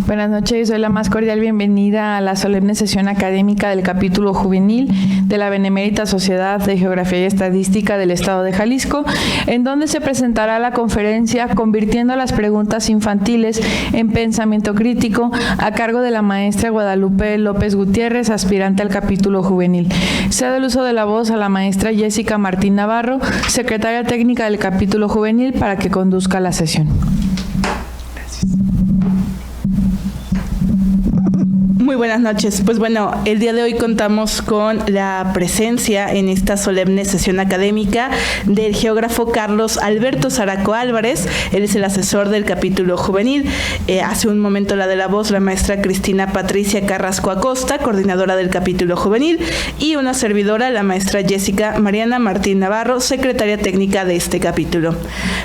Buenas noches, soy la más cordial bienvenida a la solemne sesión académica del capítulo juvenil de la Benemérita Sociedad de Geografía y Estadística del Estado de Jalisco, en donde se presentará la conferencia Convirtiendo las preguntas infantiles en pensamiento crítico, a cargo de la maestra Guadalupe López Gutiérrez, aspirante al capítulo juvenil. Cedo el uso de la voz a la maestra Jessica Martín Navarro, secretaria técnica del capítulo juvenil, para que conduzca la sesión. Muy buenas noches. Pues bueno, el día de hoy contamos con la presencia en esta solemne sesión académica del geógrafo Carlos Alberto Zaraco Álvarez. Él es el asesor del capítulo juvenil. Hace un momento la de la voz, la maestra Cristina Patricia Carrasco Acosta, coordinadora del capítulo juvenil, y una servidora, la maestra Jessica Mariana Martín Navarro, secretaria técnica de este capítulo.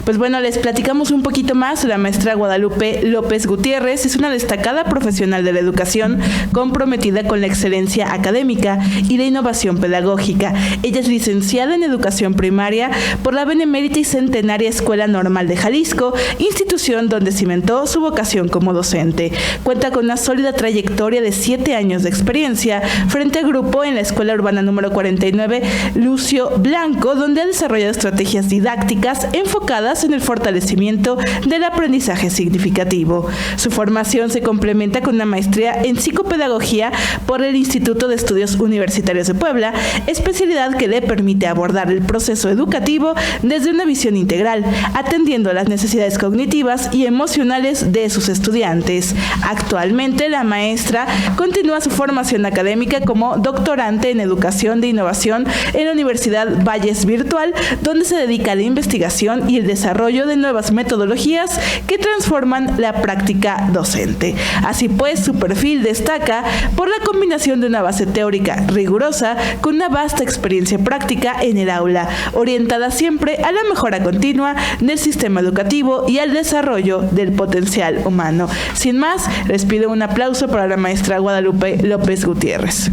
Pues bueno, les platicamos un poquito más. La maestra Guadalupe López Gutiérrez es una destacada profesional de la educación, comprometida con la excelencia académica y la innovación pedagógica. Ella es licenciada en Educación Primaria por la Benemérita y Centenaria Escuela Normal de Jalisco, institución donde cimentó su vocación como docente. Cuenta con una sólida trayectoria de 7 años de experiencia frente al grupo en la Escuela Urbana número 49 Lucio Blanco, donde ha desarrollado estrategias didácticas enfocadas en el fortalecimiento del aprendizaje significativo. Su formación se complementa con una maestría en psicopedagogía por el Instituto de Estudios Universitarios de Puebla, especialidad que le permite abordar el proceso educativo desde una visión integral, atendiendo a las necesidades cognitivas y emocionales de sus estudiantes. Actualmente, la maestra continúa su formación académica como doctorante en Educación de Innovación en la Universidad Valles Virtual, donde se dedica a la investigación y el desarrollo de nuevas metodologías que transforman la práctica docente. Así pues, su perfil destaca por la combinación de una base teórica rigurosa con una vasta experiencia práctica en el aula, orientada siempre a la mejora continua del sistema educativo y al desarrollo del potencial humano. Sin más, les pido un aplauso para la maestra Guadalupe López Gutiérrez.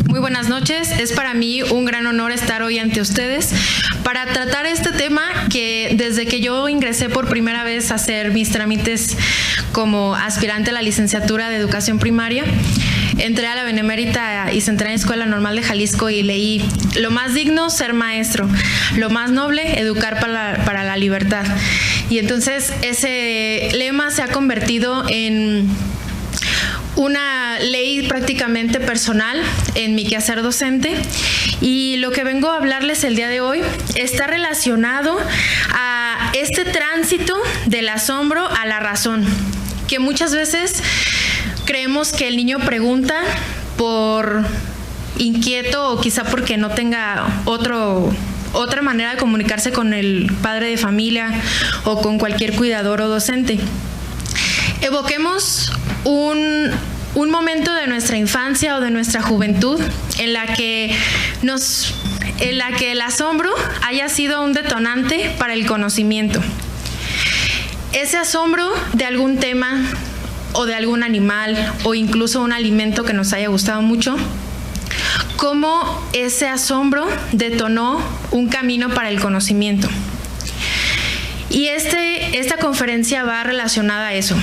Muy buenas noches, es para mí un gran honor estar hoy ante ustedes para tratar este tema que desde que yo ingresé por primera vez a hacer mis trámites como aspirante a la licenciatura de Educación Primaria, entré a la Benemérita y Centenaria Escuela Normal de Jalisco y leí: lo más digno, ser maestro; lo más noble, educar para la libertad. Y entonces ese lema se ha convertido en una ley prácticamente personal en mi quehacer docente, y lo que vengo a hablarles el día de hoy está relacionado a este tránsito del asombro a la razón, que muchas veces creemos que el niño pregunta por inquieto o quizá porque no tenga otra manera de comunicarse con el padre de familia o con cualquier cuidador o docente. Evoquemos un momento de nuestra infancia o de nuestra juventud en la que el asombro haya sido un detonante para el conocimiento. Ese asombro de algún tema o de algún animal o incluso un alimento que nos haya gustado mucho, cómo ese asombro detonó un camino para el conocimiento. Y esta conferencia va relacionada a eso.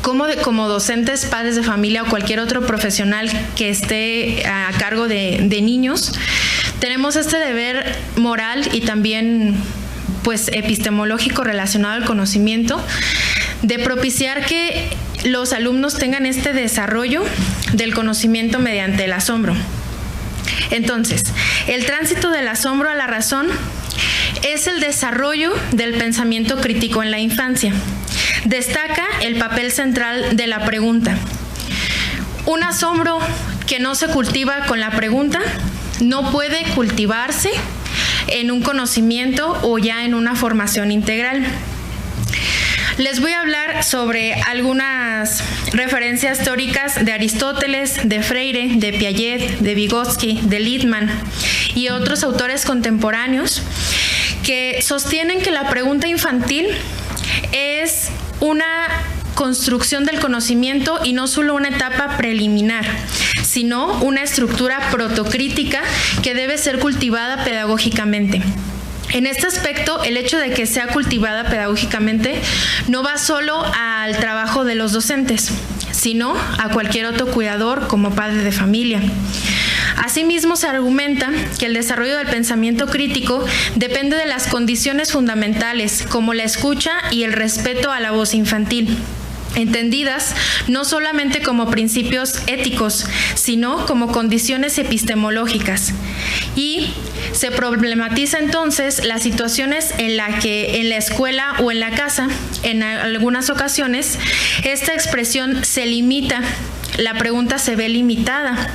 Como docentes, padres de familia o cualquier otro profesional que esté a cargo de niños, tenemos este deber moral y también pues epistemológico relacionado al conocimiento, de propiciar que los alumnos tengan este desarrollo del conocimiento mediante el asombro. Entonces, el tránsito del asombro a la razón es el desarrollo del pensamiento crítico en la infancia. Destaca el papel central de la pregunta. Un asombro que no se cultiva con la pregunta no puede cultivarse en un conocimiento o ya en una formación integral. Les voy a hablar sobre algunas referencias teóricas de Aristóteles, de Freire, de Piaget, de Vygotsky, de Littmann y otros autores contemporáneos que sostienen que la pregunta infantil es una construcción del conocimiento y no solo una etapa preliminar, sino una estructura protocrítica que debe ser cultivada pedagógicamente. En este aspecto, el hecho de que sea cultivada pedagógicamente no va solo al trabajo de los docentes, sino a cualquier otro cuidador como padre de familia. Asimismo, se argumenta que el desarrollo del pensamiento crítico depende de las condiciones fundamentales, como la escucha y el respeto a la voz infantil, entendidas no solamente como principios éticos, sino como condiciones epistemológicas. Y se problematiza entonces las situaciones en las que en la escuela o en la casa, en algunas ocasiones, esta expresión se limita, la pregunta se ve limitada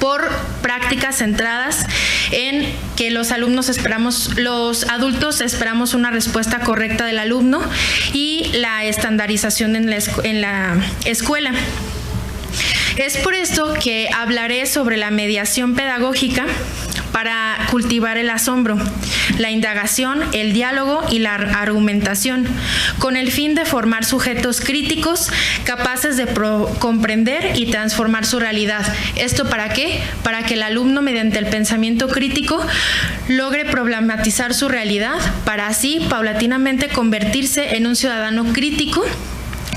por prácticas centradas en que los adultos esperamos una respuesta correcta del alumno y la estandarización en la escuela. Es por esto que hablaré sobre la mediación pedagógica para cultivar el asombro, la indagación, el diálogo y la argumentación, con el fin de formar sujetos críticos capaces de comprender y transformar su realidad. ¿Esto para qué? Para que el alumno, mediante el pensamiento crítico, logre problematizar su realidad, para así paulatinamente convertirse en un ciudadano crítico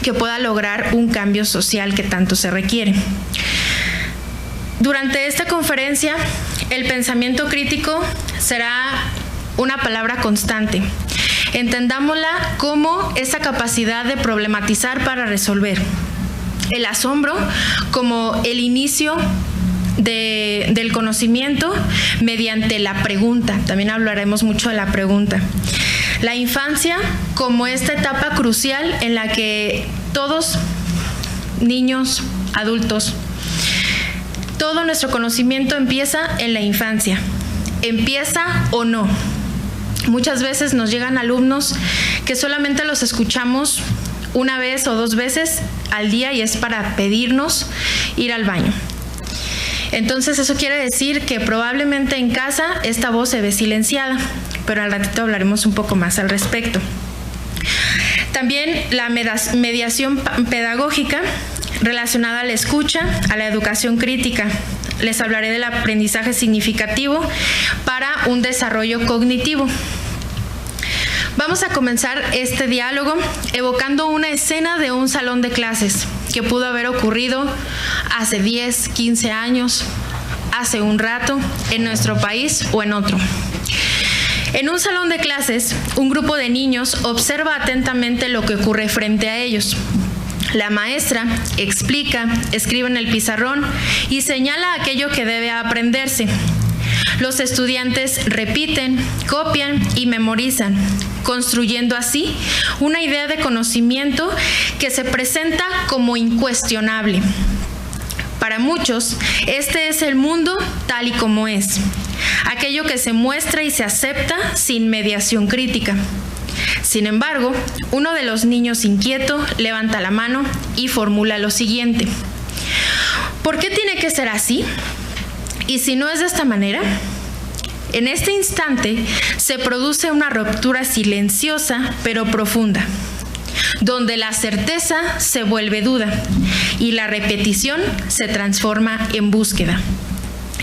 que pueda lograr un cambio social que tanto se requiere. Durante esta conferencia, el pensamiento crítico será una palabra constante. Entendámosla como esa capacidad de problematizar para resolver. El asombro como el inicio del conocimiento mediante la pregunta. También hablaremos mucho de la pregunta. La infancia como esta etapa crucial en la que todos, niños, adultos, todo nuestro conocimiento empieza en la infancia. ¿Empieza o no? Muchas veces nos llegan alumnos que solamente los escuchamos una vez o dos veces al día y es para pedirnos ir al baño. Entonces eso quiere decir que probablemente en casa esta voz se ve silenciada, pero al ratito hablaremos un poco más al respecto. También la mediación pedagógica relacionada a la escucha, a la educación crítica. Les hablaré del aprendizaje significativo para un desarrollo cognitivo. Vamos a comenzar este diálogo evocando una escena de un salón de clases que pudo haber ocurrido hace 10, 15 años, hace un rato, en nuestro país o en otro. En un salón de clases, un grupo de niños observa atentamente lo que ocurre frente a ellos. La maestra explica, escribe en el pizarrón y señala aquello que debe aprenderse. Los estudiantes repiten, copian y memorizan, construyendo así una idea de conocimiento que se presenta como incuestionable. Para muchos, este es el mundo tal y como es, aquello que se muestra y se acepta sin mediación crítica. Sin embargo, uno de los niños inquieto levanta la mano y formula lo siguiente: ¿por qué tiene que ser así? ¿Y si no es de esta manera? En este instante se produce una ruptura silenciosa pero profunda, donde la certeza se vuelve duda y la repetición se transforma en búsqueda.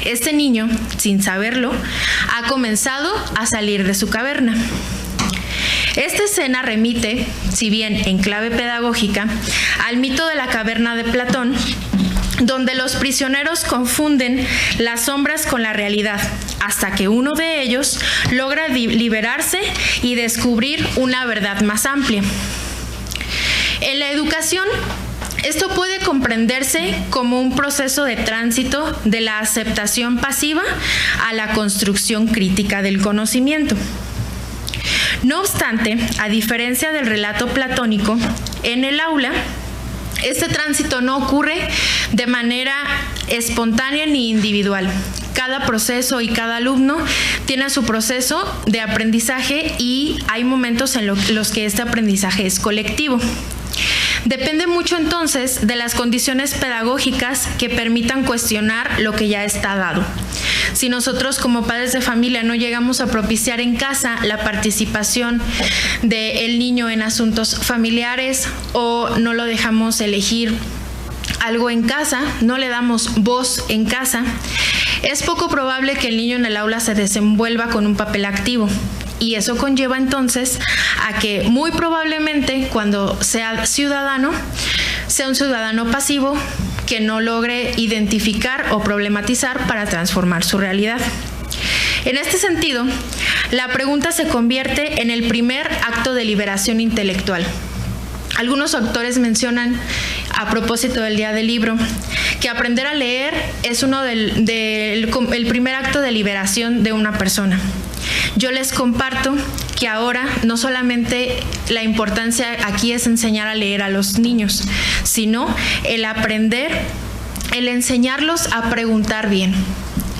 Este niño, sin saberlo, ha comenzado a salir de su caverna. Esta escena remite, si bien en clave pedagógica, al mito de la caverna de Platón, donde los prisioneros confunden las sombras con la realidad, hasta que uno de ellos logra liberarse y descubrir una verdad más amplia. En la educación, esto puede comprenderse como un proceso de tránsito de la aceptación pasiva a la construcción crítica del conocimiento. No obstante, a diferencia del relato platónico, en el aula, este tránsito no ocurre de manera espontánea ni individual. Cada proceso y cada alumno tiene su proceso de aprendizaje y hay momentos en los que este aprendizaje es colectivo. Depende mucho entonces de las condiciones pedagógicas que permitan cuestionar lo que ya está dado. Si nosotros como padres de familia no llegamos a propiciar en casa la participación del niño en asuntos familiares o no lo dejamos elegir algo en casa, no le damos voz en casa, es poco probable que el niño en el aula se desenvuelva con un papel activo. Y eso conlleva entonces a que muy probablemente cuando sea ciudadano, sea un ciudadano pasivo que no logre identificar o problematizar para transformar su realidad. En este sentido, la pregunta se convierte en el primer acto de liberación intelectual. Algunos autores mencionan, a propósito del Día del Libro, que aprender a leer es el primer acto de liberación de una persona. Yo les comparto que ahora no solamente la importancia aquí es enseñar a leer a los niños, sino el aprender, el enseñarlos a preguntar bien,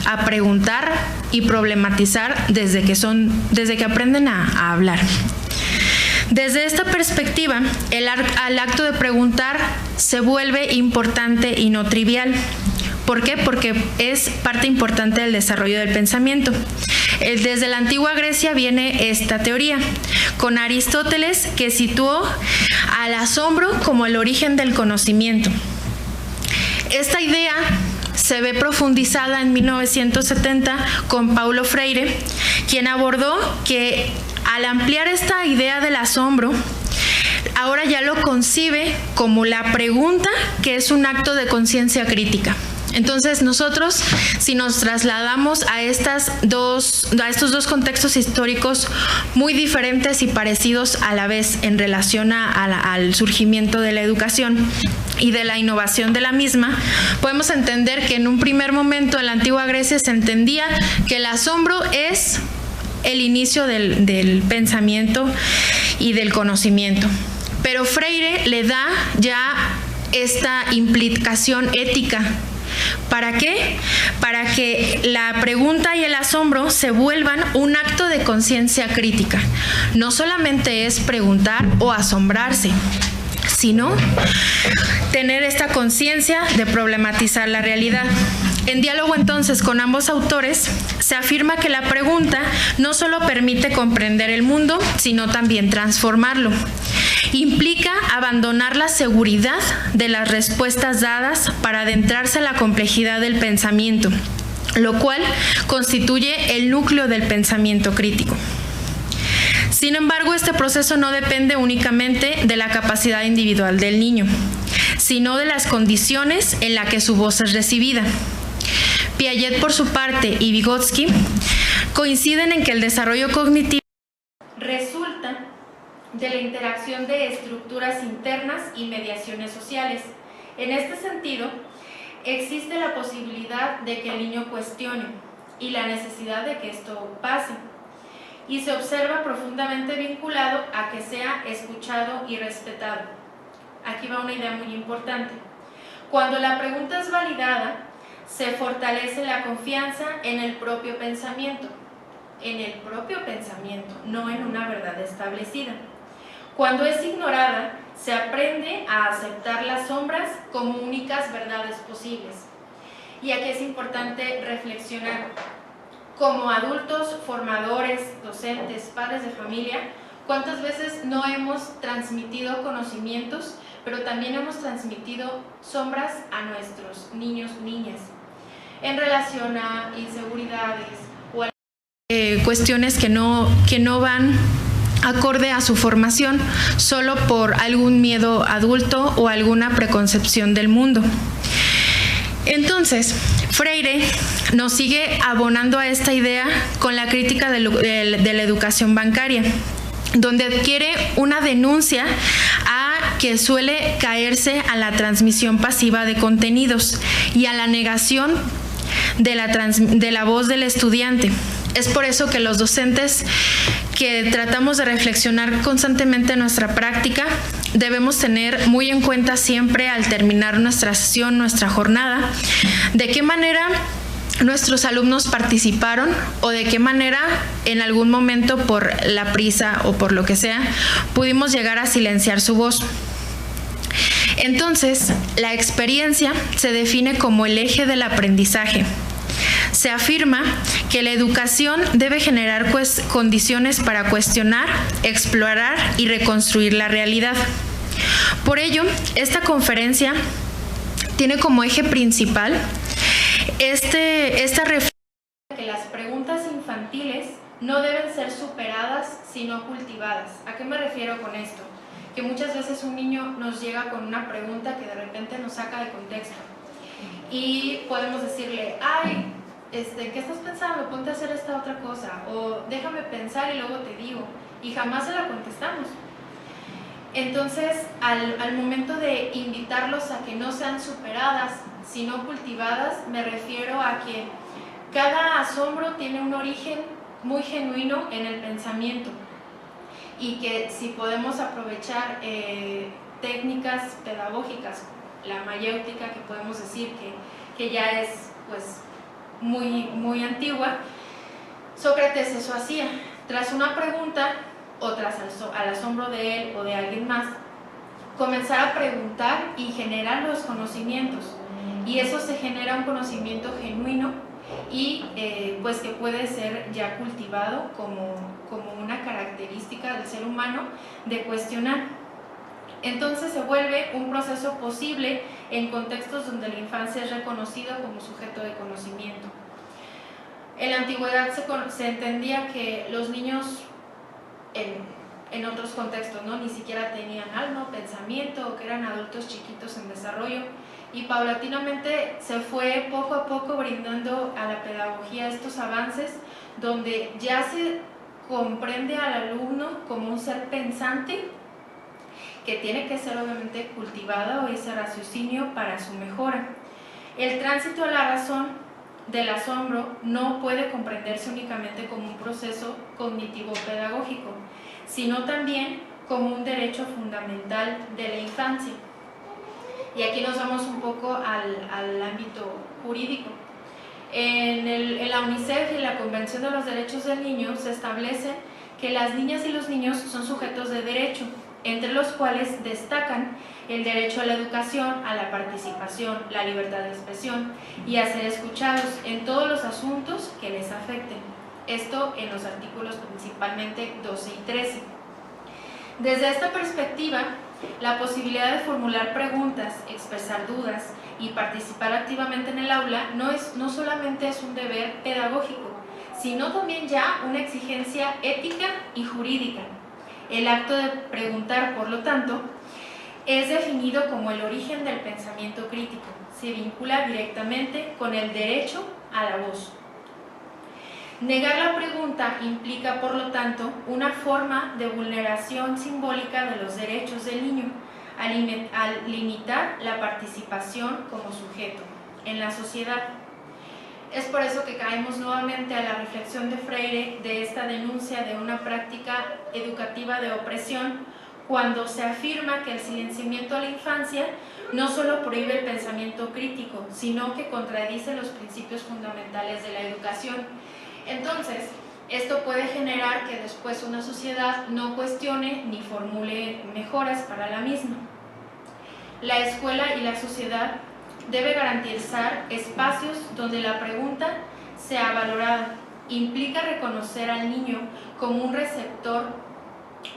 a preguntar y problematizar desde que aprenden a hablar. Desde esta perspectiva, el acto de preguntar se vuelve importante y no trivial. ¿Por qué? Porque es parte importante del desarrollo del pensamiento. Desde la antigua Grecia viene esta teoría, con Aristóteles, que situó al asombro como el origen del conocimiento. Esta idea se ve profundizada en 1970 con Paulo Freire, quien abordó que al ampliar esta idea del asombro, ahora ya lo concibe como la pregunta, que es un acto de conciencia crítica. Entonces nosotros, si nos trasladamos a estos dos contextos históricos muy diferentes y parecidos a la vez en relación al surgimiento de la educación y de la innovación de la misma, podemos entender que en un primer momento en la antigua Grecia se entendía que el asombro es el inicio del pensamiento y del conocimiento. Pero Freire le da ya esta implicación ética. ¿Para qué? Para que la pregunta y el asombro se vuelvan un acto de conciencia crítica. No solamente es preguntar o asombrarse, sino tener esta conciencia de problematizar la realidad. En diálogo entonces con ambos autores, se afirma que la pregunta no solo permite comprender el mundo, sino también transformarlo. Implica abandonar la seguridad de las respuestas dadas para adentrarse a la complejidad del pensamiento, lo cual constituye el núcleo del pensamiento crítico. Sin embargo, este proceso no depende únicamente de la capacidad individual del niño, sino de las condiciones en las que su voz es recibida. Piaget, por su parte, y Vygotsky coinciden en que el desarrollo cognitivo resulta de la interacción de estructuras internas y mediaciones sociales. En este sentido, existe la posibilidad de que el niño cuestione y la necesidad de que esto pase, y se observa profundamente vinculado a que sea escuchado y respetado. Aquí va una idea muy importante. Cuando la pregunta es validada, se fortalece la confianza en el propio pensamiento, no en una verdad establecida. Cuando es ignorada, se aprende a aceptar las sombras como únicas verdades posibles. Y aquí es importante reflexionar. Como adultos, formadores, docentes, padres de familia, ¿cuántas veces no hemos transmitido conocimientos, pero también hemos transmitido sombras a nuestros niños, niñas, en relación a inseguridades o a cuestiones que no van acorde a su formación, solo por algún miedo adulto o alguna preconcepción del mundo? Entonces, Freire nos sigue abonando a esta idea con la crítica de la educación bancaria, donde adquiere una denuncia a que suele caerse a la transmisión pasiva de contenidos y a la negación de la voz del estudiante. Es por eso que los docentes que tratamos de reflexionar constantemente en nuestra práctica, debemos tener muy en cuenta siempre al terminar nuestra sesión, nuestra jornada, de qué manera nuestros alumnos participaron o de qué manera en algún momento por la prisa o por lo que sea pudimos llegar a silenciar su voz. Entonces, la experiencia se define como el eje del aprendizaje. Se afirma que la educación debe generar condiciones para cuestionar, explorar y reconstruir la realidad. Por ello, esta conferencia tiene como eje principal esta reflexión de que las preguntas infantiles no deben ser superadas, sino cultivadas. ¿A qué me refiero con esto? Que muchas veces un niño nos llega con una pregunta que de repente nos saca de contexto y podemos decirle, ay, ¿qué estás pensando? Ponte a hacer esta otra cosa, o déjame pensar y luego te digo, y jamás se la contestamos. Entonces, al momento de invitarlos a que no sean superadas, sino cultivadas, me refiero a que cada asombro tiene un origen muy genuino en el pensamiento, y que si podemos aprovechar técnicas pedagógicas, la mayéutica, que podemos decir que ya es pues muy antigua, Sócrates eso hacía. Tras una pregunta o tras al asombro de él o de alguien más, comenzar a preguntar y generar los conocimientos, y eso se genera un conocimiento genuino y pues que puede ser ya cultivado como una característica del ser humano de cuestionar. Entonces se vuelve un proceso posible en contextos donde la infancia es reconocida como sujeto de conocimiento. En la antigüedad se entendía que los niños en otros contextos, ¿no?, ni siquiera tenían alma o pensamiento, o que eran adultos chiquitos en desarrollo, y paulatinamente se fue poco a poco brindando a la pedagogía estos avances donde ya se comprende al alumno como un ser pensante que tiene que ser obviamente cultivado, ese raciocinio para su mejora. El tránsito a la razón del asombro no puede comprenderse únicamente como un proceso cognitivo-pedagógico, sino también como un derecho fundamental de la infancia. Y aquí nos vamos un poco al ámbito jurídico. En la UNICEF y la Convención de los Derechos del Niño se establece que las niñas y los niños son sujetos de derecho, entre los cuales destacan el derecho a la educación, a la participación, la libertad de expresión y a ser escuchados en todos los asuntos que les afecten. Esto en los artículos principalmente 12 y 13. Desde esta perspectiva, la posibilidad de formular preguntas, expresar dudas y participar activamente en el aula no solamente es un deber pedagógico, sino también ya una exigencia ética y jurídica. El acto de preguntar, por lo tanto, es definido como el origen del pensamiento crítico. Se vincula directamente con el derecho a la voz. Negar la pregunta implica, por lo tanto, una forma de vulneración simbólica de los derechos del niño, al limitar la participación como sujeto en la sociedad. Es por eso que caemos nuevamente a la reflexión de Freire de esta denuncia de una práctica educativa de opresión, cuando se afirma que el silenciamiento a la infancia no solo prohíbe el pensamiento crítico, sino que contradice los principios fundamentales de la educación. Entonces, esto puede generar que después una sociedad no cuestione ni formule mejoras para la misma. La escuela y la sociedad debe garantizar espacios donde la pregunta sea valorada. Implica reconocer al niño como un receptor,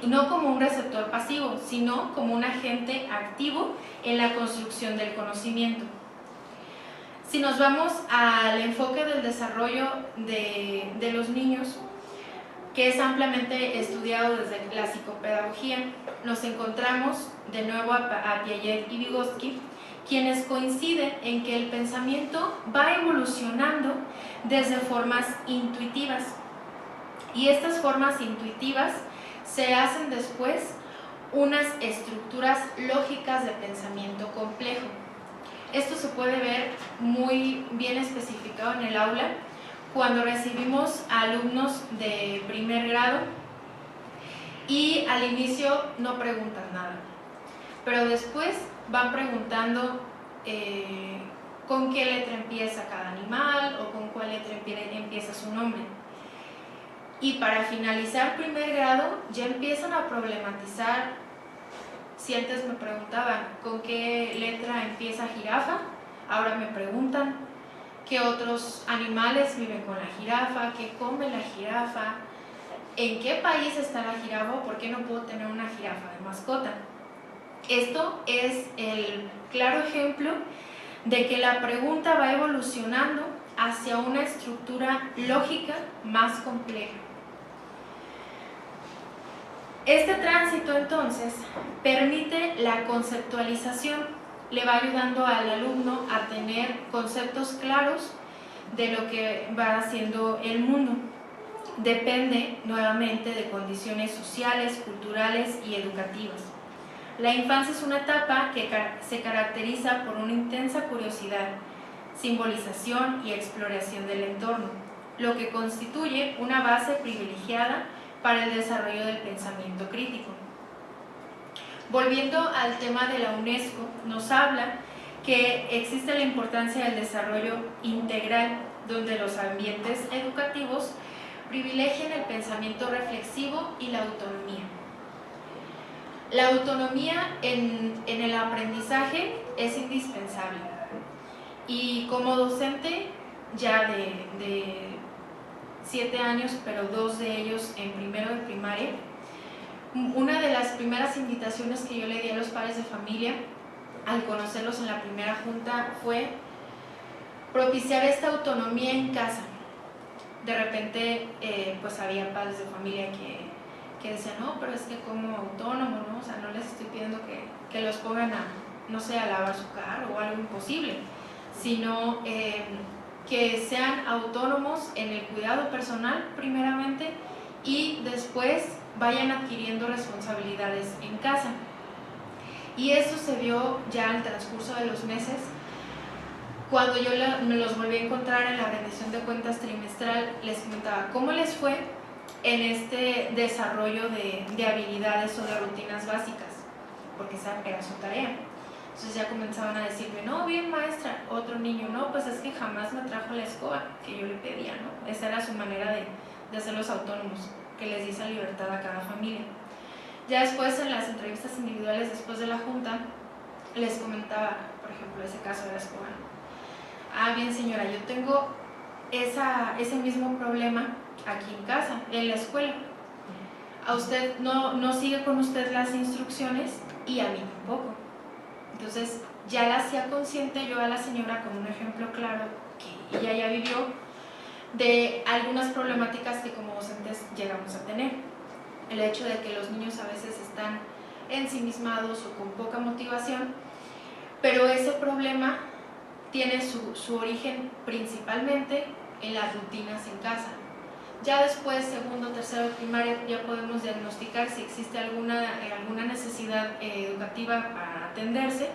no como un receptor pasivo, sino como un agente activo en la construcción del conocimiento. Si nos vamos al enfoque del desarrollo de los niños, que es ampliamente estudiado desde la psicopedagogía, nos encontramos de nuevo a Piaget y Vygotsky, quienes coinciden en que el pensamiento va evolucionando desde formas intuitivas, y estas formas intuitivas se hacen después unas estructuras lógicas de pensamiento complejo. Esto se puede ver muy bien especificado en el aula cuando recibimos a alumnos de primer grado y al inicio no preguntan nada, pero después van preguntando con qué letra empieza cada animal o con cuál letra empieza su nombre. Y para finalizar primer grado ya empiezan a problematizar. Si antes me preguntaban con qué letra empieza jirafa, ahora me preguntan qué otros animales viven con la jirafa, qué come la jirafa, en qué país está la jirafa o por qué no puedo tener una jirafa de mascota. Esto es el claro ejemplo de que la pregunta va evolucionando hacia una estructura lógica más compleja. Este tránsito entonces permite la conceptualización, le va ayudando al alumno a tener conceptos claros de lo que va haciendo el mundo. Depende nuevamente de condiciones sociales, culturales y educativas. La infancia es una etapa que se caracteriza por una intensa curiosidad, simbolización y exploración del entorno, lo que constituye una base privilegiada para el desarrollo del pensamiento crítico. Volviendo al tema de la UNESCO, nos habla que existe la importancia del desarrollo integral, donde los ambientes educativos privilegian el pensamiento reflexivo y la autonomía. La autonomía en el aprendizaje es indispensable, y como docente ya de 7 años, pero 2 de ellos en primero de primaria, una de las primeras invitaciones que yo le di a los padres de familia al conocerlos en la primera junta fue propiciar esta autonomía en casa. De repente pues había padres de familia que decían, no, pero es que como autónomo, ¿no? O sea, no les estoy pidiendo que los pongan a, no sé, a lavar su carro o algo imposible, sino que sean autónomos en el cuidado personal primeramente, y después vayan adquiriendo responsabilidades en casa. Y eso se vio ya al transcurso de los meses, cuando yo me los volví a encontrar en la rendición de cuentas trimestral. Les comentaba cómo les fue en este desarrollo de habilidades o de rutinas básicas, porque esa era su tarea. Entonces ya comenzaban a decirme, no, bien maestra. Otro niño, no, pues es que jamás me trajo la escoba que yo le pedía, ¿no? Esa era su manera de hacerlos autónomos, que les dice libertad a cada familia. Ya después, en las entrevistas individuales después de la junta, les comentaba, por ejemplo, ese caso de la escoba. Ah, bien señora, yo tengo ese mismo problema aquí en casa, en la escuela. A usted no sigue con usted las instrucciones, y a mí tampoco. Entonces ya la hacía consciente yo a la señora con un ejemplo claro que ella ya vivió de algunas problemáticas que como docentes llegamos a tener. El hecho de que los niños a veces están ensimismados o con poca motivación, pero ese problema tiene su origen principalmente en las rutinas en casa. Ya después, segundo, tercero de primaria, ya podemos diagnosticar si existe alguna necesidad educativa para atenderse,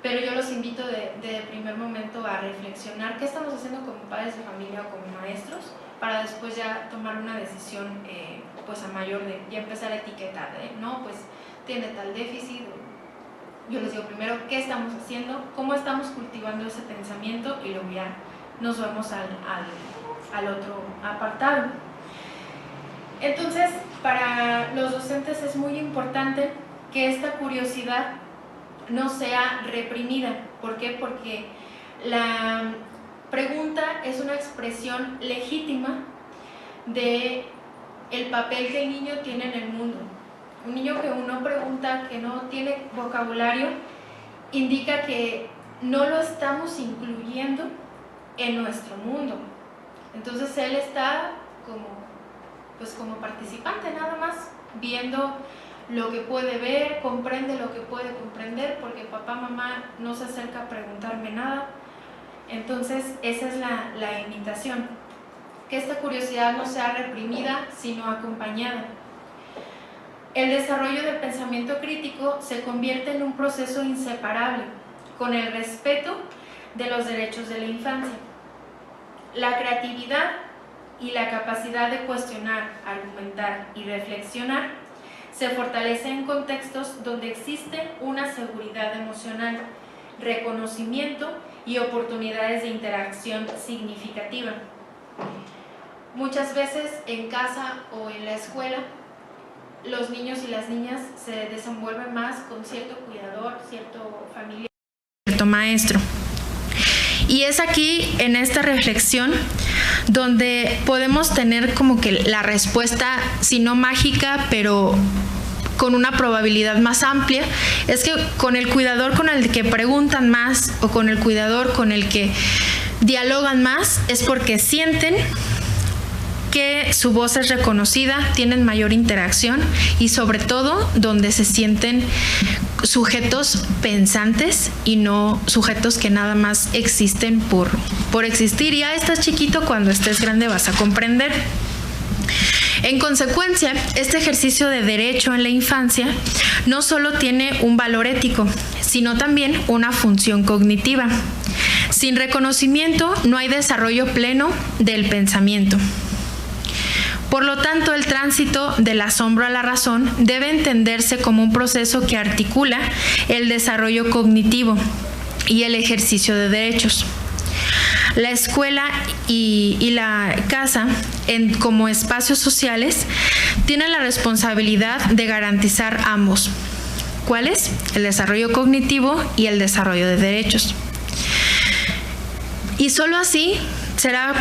pero yo los invito de primer momento a reflexionar qué estamos haciendo como padres de familia o como maestros, para después ya tomar una decisión pues a mayor, de ya empezar a etiquetar, no, pues tiene tal déficit. Yo les digo primero qué estamos haciendo, cómo estamos cultivando ese pensamiento, y luego ya nos vamos al otro apartado. Entonces, para los docentes es muy importante que esta curiosidad no sea reprimida. ¿Por qué? Porque la pregunta es una expresión legítima de el papel que el niño tiene en el mundo. Un niño que uno pregunta, que no tiene vocabulario, indica que no lo estamos incluyendo en nuestro mundo. Entonces él está como participante nada más, viendo lo que puede ver, comprende lo que puede comprender, porque papá, mamá no se acerca a preguntarme nada. Entonces esa es la invitación, que esta curiosidad no sea reprimida, sino acompañada. El desarrollo del pensamiento crítico se convierte en un proceso inseparable, con el respeto de los derechos de la infancia. La creatividad y la capacidad de cuestionar, argumentar y reflexionar se fortalece en contextos donde existe una seguridad emocional, reconocimiento y oportunidades de interacción significativa. Muchas veces en casa o en la escuela, los niños y las niñas se desenvuelven más con cierto cuidador, cierto familiar, cierto maestro. Y es aquí, en esta reflexión, donde podemos tener como que la respuesta, si no mágica, pero con una probabilidad más amplia. Es que con el cuidador con el que preguntan más, o con el cuidador con el que dialogan más, es porque sienten que su voz es reconocida, tienen mayor interacción y sobre todo donde se sienten sujetos pensantes y no sujetos que nada más existen por existir. Ya estás chiquito, cuando estés grande vas a comprender. En consecuencia, este ejercicio de derecho en la infancia no solo tiene un valor ético, sino también una función cognitiva. Sin reconocimiento no hay desarrollo pleno del pensamiento. Por lo tanto, el tránsito del asombro a la razón debe entenderse como un proceso que articula el desarrollo cognitivo y el ejercicio de derechos. La escuela y la casa, como espacios sociales, tienen la responsabilidad de garantizar ambos. ¿Cuáles? El desarrollo cognitivo y el desarrollo de derechos. Y solo así será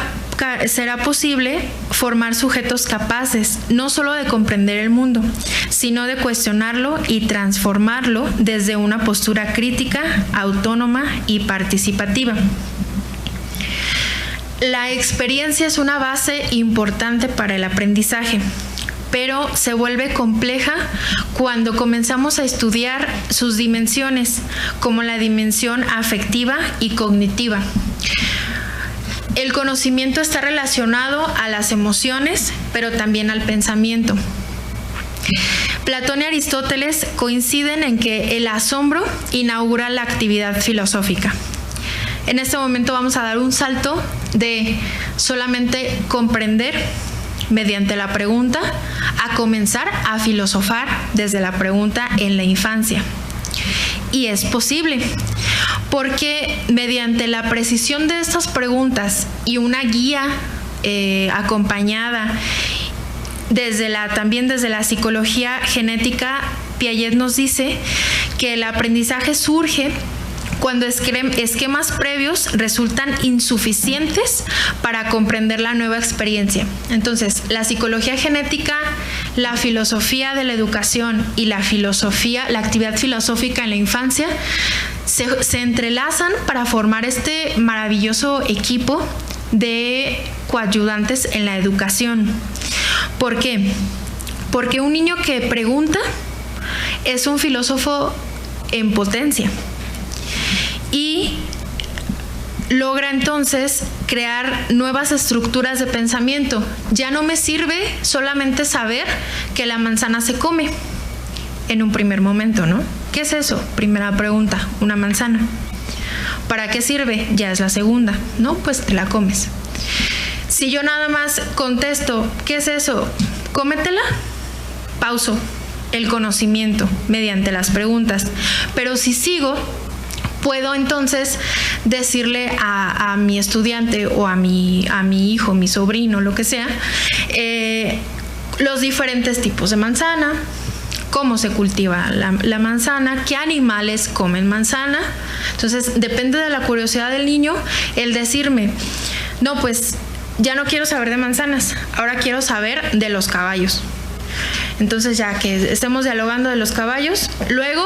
posible formar sujetos capaces no solo de comprender el mundo, sino de cuestionarlo y transformarlo desde una postura crítica, autónoma y participativa. La experiencia es una base importante para el aprendizaje, pero se vuelve compleja cuando comenzamos a estudiar sus dimensiones, como la dimensión afectiva y cognitiva. El conocimiento está relacionado a las emociones, pero también al pensamiento. Platón y Aristóteles coinciden en que el asombro inaugura la actividad filosófica. En este momento vamos a dar un salto de solamente comprender mediante la pregunta a comenzar a filosofar desde la pregunta en la infancia. Y es posible, porque mediante la precisión de estas preguntas y una guía acompañada también desde la psicología genética, Piaget nos dice que el aprendizaje surge cuando esquemas previos resultan insuficientes para comprender la nueva experiencia. Entonces, la psicología genética, la filosofía de la educación y la actividad filosófica en la infancia se entrelazan para formar este maravilloso equipo de coayudantes en la educación. ¿Por qué? Porque un niño que pregunta es un filósofo en potencia. Y logra entonces crear nuevas estructuras de pensamiento. Ya no me sirve solamente saber que la manzana se come en un primer momento, ¿no? ¿Qué es eso? Primera pregunta, una manzana. ¿Para qué sirve? Ya es la segunda, ¿no? Pues te la comes. Si yo nada más contesto, ¿qué es eso? Cómetela, pauso el conocimiento mediante las preguntas. Pero si sigo, puedo entonces decirle a mi estudiante o a mi hijo, mi sobrino, lo que sea, los diferentes tipos de manzana, cómo se cultiva la manzana, qué animales comen manzana. Entonces, depende de la curiosidad del niño el decirme, no, pues ya no quiero saber de manzanas, ahora quiero saber de los caballos. Entonces, ya que estemos dialogando de los caballos, luego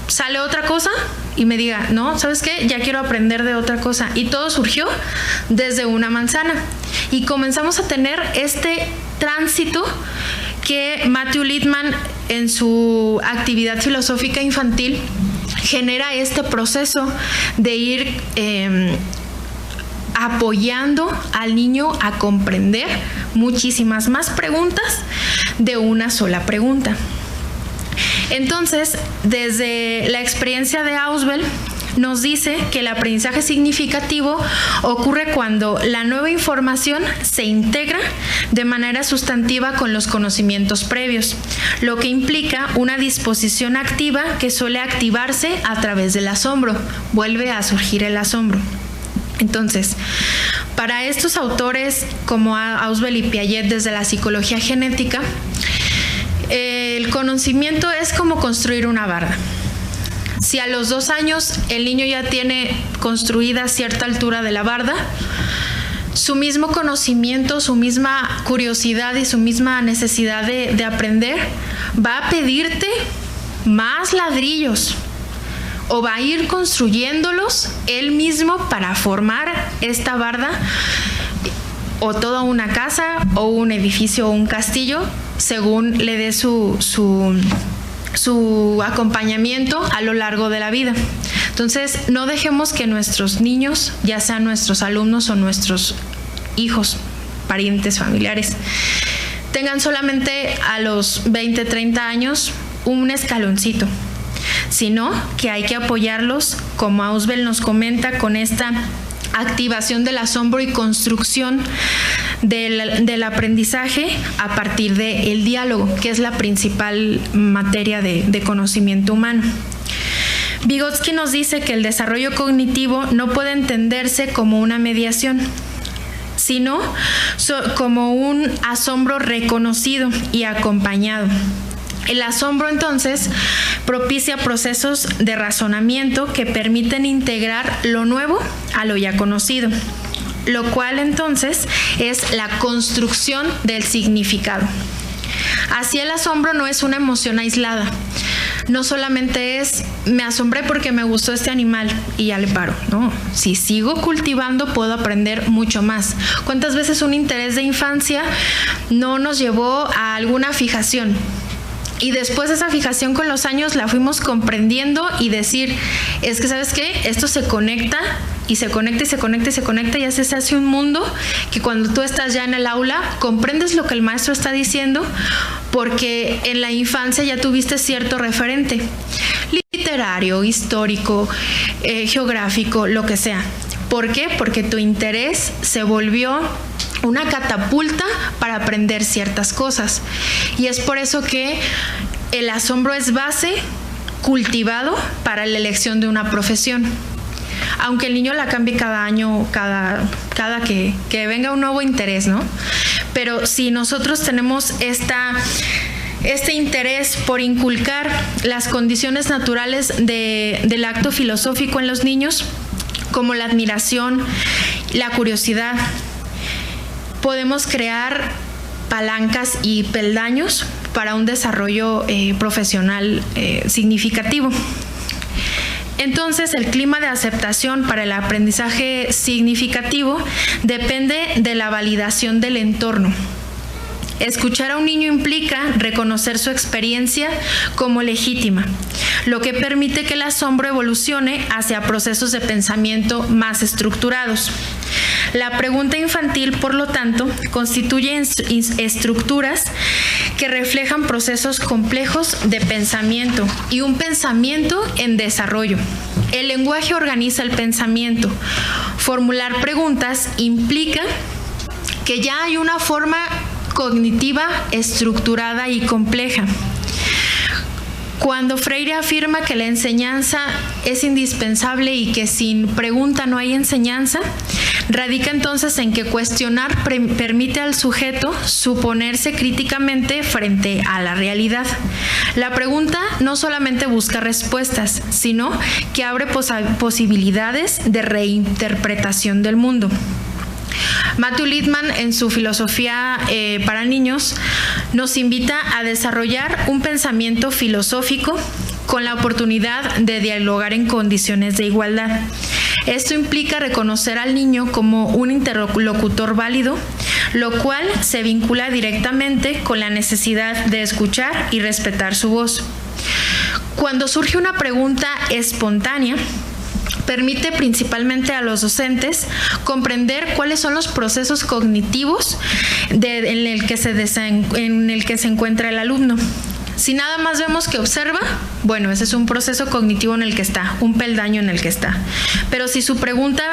sale otra cosa y me diga, no, ¿sabes qué? Ya quiero aprender de otra cosa. Y todo surgió desde una manzana. Y comenzamos a tener este tránsito que Matthew Lipman, en su actividad filosófica infantil, genera este proceso de ir apoyando al niño a comprender muchísimas más preguntas de una sola pregunta. Entonces, desde la experiencia de Ausubel, nos dice que el aprendizaje significativo ocurre cuando la nueva información se integra de manera sustantiva con los conocimientos previos, lo que implica una disposición activa que suele activarse a través del asombro. Vuelve a surgir el asombro. Entonces, para estos autores como Ausubel y Piaget desde la psicología genética, el conocimiento es como construir una barda. Si a los 2 años el niño ya tiene construida cierta altura de la barda, su mismo conocimiento, su misma curiosidad y su misma necesidad de aprender va a pedirte más ladrillos o va a ir construyéndolos él mismo para formar esta barda o toda una casa o un edificio o un castillo, según le dé su acompañamiento a lo largo de la vida. Entonces, no dejemos que nuestros niños, ya sean nuestros alumnos o nuestros hijos, parientes, familiares, tengan solamente a los 20, 30 años un escaloncito, sino que hay que apoyarlos, como Ausbel nos comenta, con esta activación del asombro y construcción del aprendizaje a partir del diálogo, que es la principal materia de conocimiento humano. Vygotsky nos dice que el desarrollo cognitivo no puede entenderse como una mediación, sino como un asombro reconocido y acompañado. El asombro, entonces, propicia procesos de razonamiento que permiten integrar lo nuevo a lo ya conocido, lo cual, entonces, es la construcción del significado. Así, el asombro no es una emoción aislada. No solamente es, me asombré porque me gustó este animal y ya le paro. No, si sigo cultivando puedo aprender mucho más. ¿Cuántas veces un interés de infancia no nos llevó a alguna fijación? Y después esa fijación con los años la fuimos comprendiendo y decir, es que ¿sabes qué? Esto se conecta y se conecta y se conecta y se conecta y así se hace un mundo que cuando tú estás ya en el aula comprendes lo que el maestro está diciendo porque en la infancia ya tuviste cierto referente literario, histórico, geográfico, lo que sea. ¿Por qué? Porque tu interés se volvió una catapulta para aprender ciertas cosas. Y es por eso que el asombro es base cultivado para la elección de una profesión. Aunque el niño la cambie cada año, cada que venga un nuevo interés, ¿no? Pero si nosotros tenemos este interés por inculcar las condiciones naturales del acto filosófico en los niños, como la admiración, la curiosidad, podemos crear palancas y peldaños para un desarrollo profesional significativo. Entonces, el clima de aceptación para el aprendizaje significativo depende de la validación del entorno. Escuchar a un niño implica reconocer su experiencia como legítima, lo que permite que el asombro evolucione hacia procesos de pensamiento más estructurados. La pregunta infantil, por lo tanto, constituye estructuras que reflejan procesos complejos de pensamiento y un pensamiento en desarrollo. El lenguaje organiza el pensamiento. Formular preguntas implica que ya hay una forma cognitiva estructurada y compleja. Cuando Freire afirma que la enseñanza es indispensable y que sin pregunta no hay enseñanza, radica entonces en que cuestionar permite al sujeto suponerse críticamente frente a la realidad. La pregunta no solamente busca respuestas, sino que abre posibilidades de reinterpretación del mundo. Matthew Lipman, en su filosofía para niños, nos invita a desarrollar un pensamiento filosófico con la oportunidad de dialogar en condiciones de igualdad. Esto implica reconocer al niño como un interlocutor válido, lo cual se vincula directamente con la necesidad de escuchar y respetar su voz. Cuando surge una pregunta espontánea, permite principalmente a los docentes comprender cuáles son los procesos cognitivos en el que se encuentra el alumno. Si nada más vemos que observa, bueno, ese es un proceso cognitivo en el que está, un peldaño en el que está. Pero si su pregunta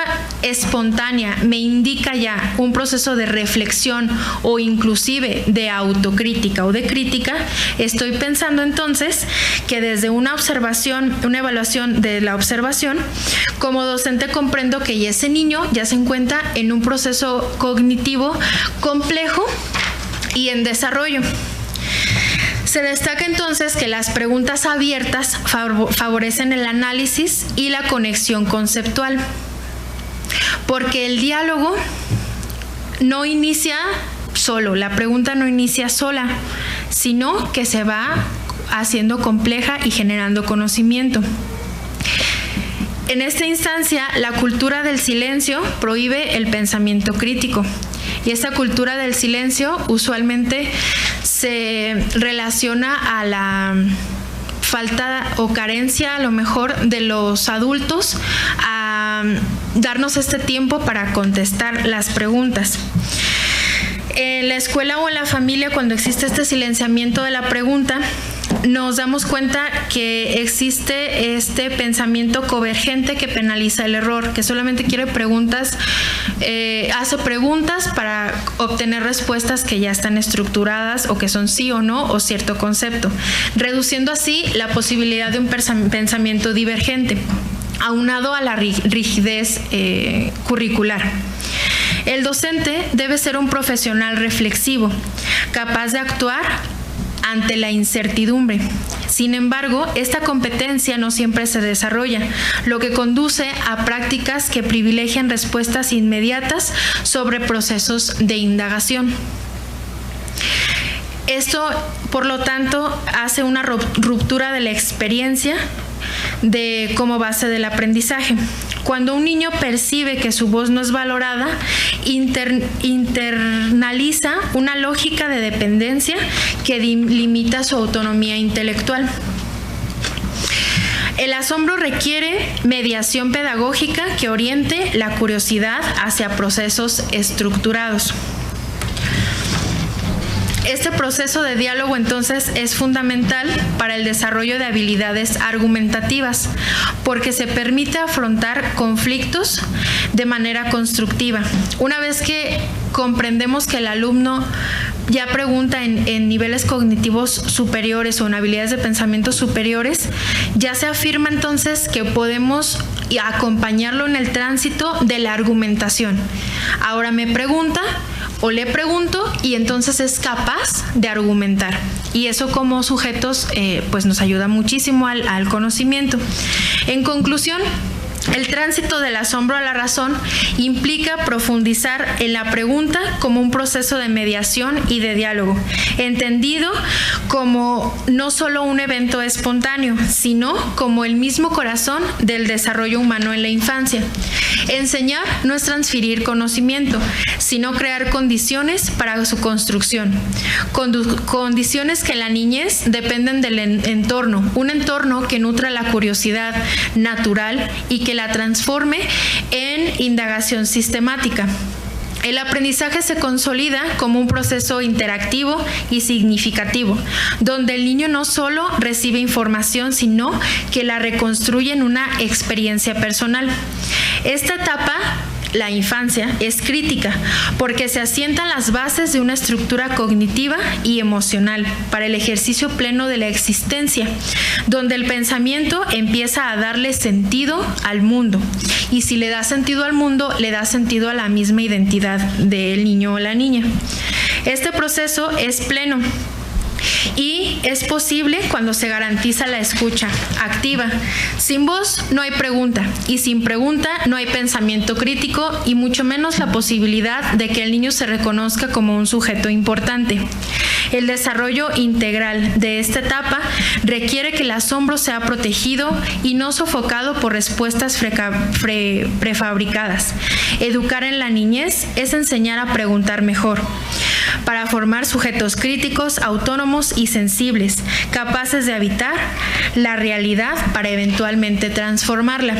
espontánea me indica ya un proceso de reflexión o inclusive de autocrítica o de crítica, estoy pensando entonces que desde una observación, una evaluación de la observación, como docente comprendo que ese niño ya se encuentra en un proceso cognitivo complejo y en desarrollo. Se destaca entonces que las preguntas abiertas favorecen el análisis y la conexión conceptual, porque el diálogo no inicia solo, la pregunta no inicia sola, sino que se va haciendo compleja y generando conocimiento. En esta instancia, la cultura del silencio prohíbe el pensamiento crítico. Y esta cultura del silencio usualmente se relaciona a la falta o carencia a lo mejor de los adultos a darnos este tiempo para contestar las preguntas. En la escuela o en la familia, cuando existe este silenciamiento de la pregunta, nos damos cuenta que existe este pensamiento convergente que penaliza el error, que solamente quiere preguntas, hace preguntas para obtener respuestas que ya están estructuradas o que son sí o no o cierto concepto, reduciendo así la posibilidad de un pensamiento divergente, aunado a la rigidez curricular. El docente debe ser un profesional reflexivo, capaz de actuar ante la incertidumbre. Sin embargo, esta competencia no siempre se desarrolla, lo que conduce a prácticas que privilegian respuestas inmediatas sobre procesos de indagación. Esto, por lo tanto, hace una ruptura de la experiencia como base del aprendizaje. Cuando un niño percibe que su voz no es valorada, internaliza una lógica de dependencia que limita su autonomía intelectual. El asombro requiere mediación pedagógica que oriente la curiosidad hacia procesos estructurados. Este proceso de diálogo entonces es fundamental para el desarrollo de habilidades argumentativas porque se permite afrontar conflictos de manera constructiva. Una vez que comprendemos que el alumno ya pregunta en niveles cognitivos superiores o en habilidades de pensamiento superiores, ya se afirma entonces que podemos acompañarlo en el tránsito de la argumentación. Ahora me pregunta o le pregunto y entonces es capaz de argumentar. Y eso como sujetos pues nos ayuda muchísimo al conocimiento. En conclusión, el tránsito del asombro a la razón implica profundizar en la pregunta como un proceso de mediación y de diálogo, entendido como no solo un evento espontáneo, sino como el mismo corazón del desarrollo humano en la infancia. Enseñar no es transferir conocimiento, sino crear condiciones para su construcción. Condiciones que en la niñez dependen del entorno, un entorno que nutra la curiosidad natural y que la transforme en indagación sistemática. El aprendizaje se consolida como un proceso interactivo y significativo, donde el niño no solo recibe información, sino que la reconstruye en una experiencia personal. Esta etapa, la infancia, es crítica porque se asientan las bases de una estructura cognitiva y emocional para el ejercicio pleno de la existencia, donde el pensamiento empieza a darle sentido al mundo. Y si le da sentido al mundo, le da sentido a la misma identidad del niño o la niña. Este proceso es pleno y es posible cuando se garantiza la escucha activa. Sin voz no hay pregunta y sin pregunta no hay pensamiento crítico y mucho menos la posibilidad de que el niño se reconozca como un sujeto importante. El desarrollo integral de esta etapa requiere que el asombro sea protegido y no sofocado por respuestas prefabricadas. Educar en la niñez es enseñar a preguntar mejor, para formar sujetos críticos, autónomos y sensibles, capaces de habitar la realidad para eventualmente transformarla.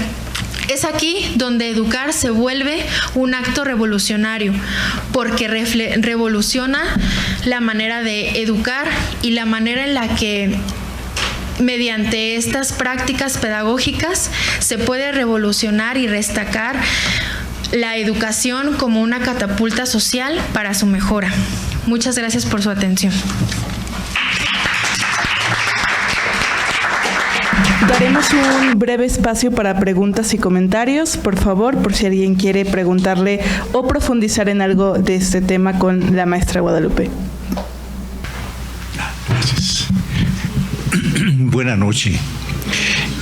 Es aquí donde educar se vuelve un acto revolucionario, porque revoluciona la manera de educar y la manera en la que mediante estas prácticas pedagógicas se puede revolucionar y destacar la educación como una catapulta social para su mejora. Muchas gracias por su atención. Daremos un breve espacio para preguntas y comentarios, por favor, por si alguien quiere preguntarle o profundizar en algo de este tema con la maestra Guadalupe. Gracias. Buenas noches.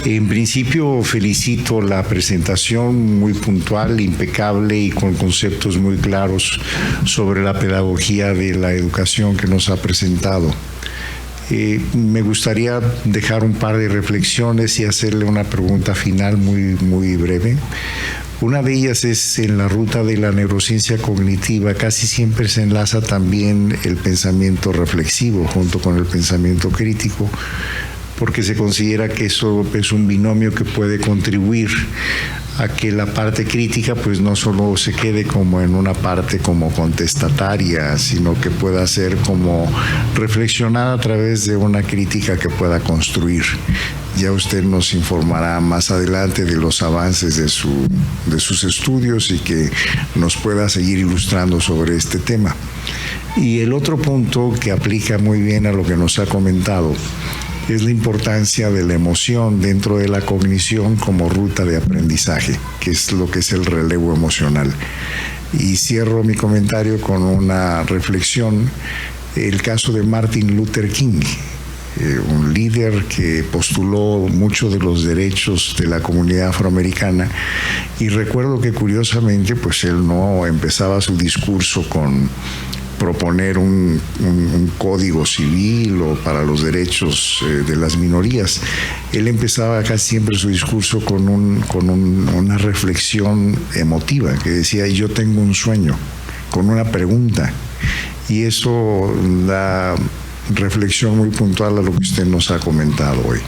En principio felicito la presentación muy puntual, impecable y con conceptos muy claros sobre la pedagogía de la educación que nos ha presentado. Me gustaría dejar un par de reflexiones y hacerle una pregunta final muy breve. Una de ellas es en la ruta de la neurociencia cognitiva, casi siempre se enlaza también el pensamiento reflexivo junto con el pensamiento crítico, porque se considera que eso es un binomio que puede contribuir a que la parte crítica pues no solo se quede como en una parte como contestataria, sino que pueda ser como reflexionada a través de una crítica que pueda construir. Ya usted nos informará más adelante de los avances de sus estudios y que nos pueda seguir ilustrando sobre este tema. Y el otro punto que aplica muy bien a lo que nos ha comentado es la importancia de la emoción dentro de la cognición como ruta de aprendizaje, que es lo que es el relevo emocional. Y cierro mi comentario con una reflexión, el caso de Martin Luther King, un líder que postuló muchos de los derechos de la comunidad afroamericana, y recuerdo que curiosamente pues él no empezaba su discurso con proponer un código civil o para los derechos de las minorías. Él empezaba casi siempre su discurso con una reflexión emotiva que decía: yo tengo un sueño, con una pregunta, y eso da reflexión muy puntual a lo que usted nos ha comentado hoy.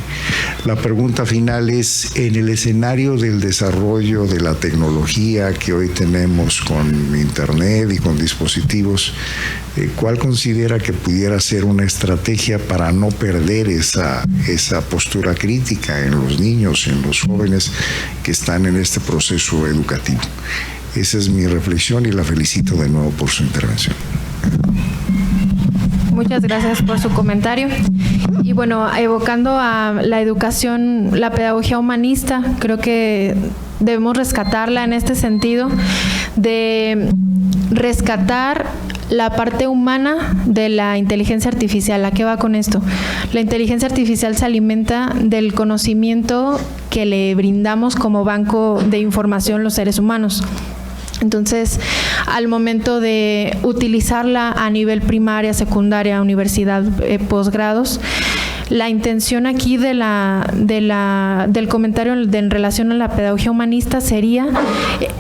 La pregunta final es: en el escenario del desarrollo de la tecnología que hoy tenemos con Internet y con dispositivos, ¿cuál considera que pudiera ser una estrategia para no perder esa postura crítica en los niños, en los jóvenes que están en este proceso educativo? Esa es mi reflexión y la felicito de nuevo por su intervención. Muchas gracias por su comentario. Y bueno, evocando a la educación, la pedagogía humanista, creo que debemos rescatarla en este sentido, de rescatar la parte humana de la inteligencia artificial. ¿A qué va con esto? La inteligencia artificial se alimenta del conocimiento que le brindamos como banco de información los seres humanos. Entonces, al momento de utilizarla a nivel primaria, secundaria, universidad, posgrados, la intención aquí del comentario en relación a la pedagogía humanista sería